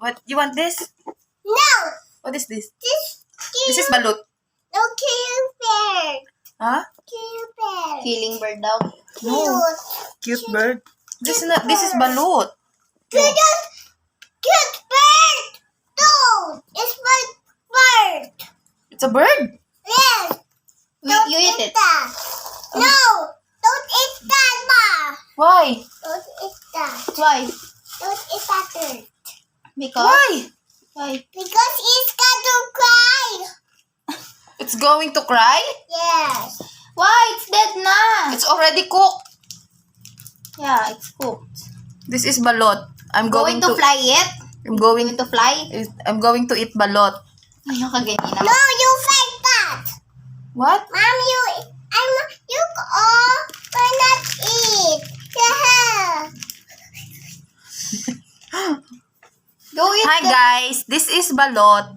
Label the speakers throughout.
Speaker 1: What? You want this?
Speaker 2: No.
Speaker 1: What is this?
Speaker 2: This
Speaker 1: This is balut.
Speaker 2: No, kill bird.
Speaker 1: Huh?
Speaker 2: Kill bird.
Speaker 3: Killing bird daw.
Speaker 1: No. Cute bird. This is not. This is balut.
Speaker 2: Cute bird. No, it's my bird.
Speaker 1: It's a bird.
Speaker 2: Yes.
Speaker 3: You eat it.
Speaker 2: That. No, don't eat that, Ma.
Speaker 1: Why?
Speaker 2: Don't eat that.
Speaker 3: Why?
Speaker 2: Don't eat that bird.
Speaker 3: Because?
Speaker 1: Why?
Speaker 3: Why?
Speaker 2: Because it's gonna cry.
Speaker 1: It's going to cry?
Speaker 2: Yes.
Speaker 3: Why? It's dead na.
Speaker 1: It's already cooked.
Speaker 3: Yeah, it's cooked.
Speaker 1: This is balot. I'm
Speaker 3: Going
Speaker 1: going
Speaker 3: to fly it?
Speaker 1: I'm going
Speaker 3: Going to fly?
Speaker 1: I'm going to eat balot.
Speaker 3: Ayun ka ganyan
Speaker 2: No,
Speaker 3: naman.
Speaker 2: you fight that.
Speaker 1: What?
Speaker 2: Mom, you all will not eat. Yeah.
Speaker 3: Go eat
Speaker 1: Hi guys, this is balot.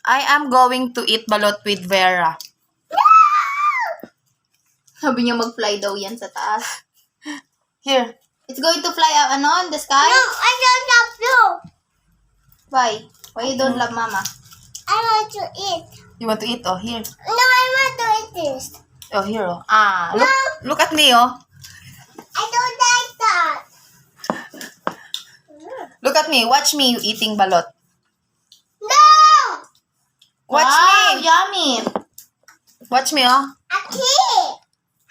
Speaker 1: I am going to eat balot with Vera.
Speaker 3: Sabi niya mag-fly daw yan sa taas.
Speaker 1: Here.
Speaker 3: It's going to fly out, on the sky?
Speaker 2: No, I don't love you.
Speaker 3: Why? Why you don't love mama?
Speaker 2: I want to eat.
Speaker 1: You want to eat? Oh, here.
Speaker 2: No, I want to eat this.
Speaker 1: Oh, here. Oh. Ah, look at me, oh.
Speaker 2: I don't like that.
Speaker 1: Look at me. Watch me eating balot.
Speaker 2: No!
Speaker 1: Watch
Speaker 3: Wow,
Speaker 1: me.
Speaker 3: yummy.
Speaker 1: Watch me, oh.
Speaker 2: A kid.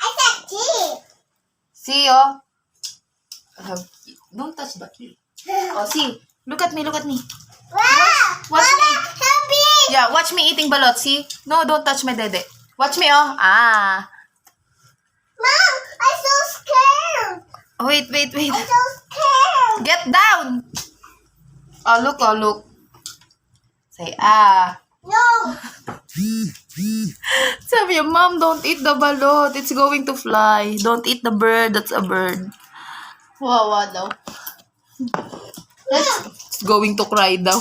Speaker 2: I said kid.
Speaker 1: See, oh. Don't touch the key. Oh, see. Look at me. Look at me.
Speaker 2: Wow!
Speaker 1: Watch
Speaker 2: Mama,
Speaker 1: me.
Speaker 2: help me.
Speaker 1: Yeah, watch me eating balot. See? No, don't touch my dede. Watch me, oh. Ah.
Speaker 2: Mom, I'm so scared.
Speaker 1: Oh, wait.
Speaker 2: I'm so scared.
Speaker 1: Get down. Oh, look, oh, look. Say, ah.
Speaker 2: No.
Speaker 1: Sabi niya, Mom, don't eat the balot. It's going to fly. Don't eat the bird. That's a bird.
Speaker 3: Wawa daw.
Speaker 1: It's going to cry daw.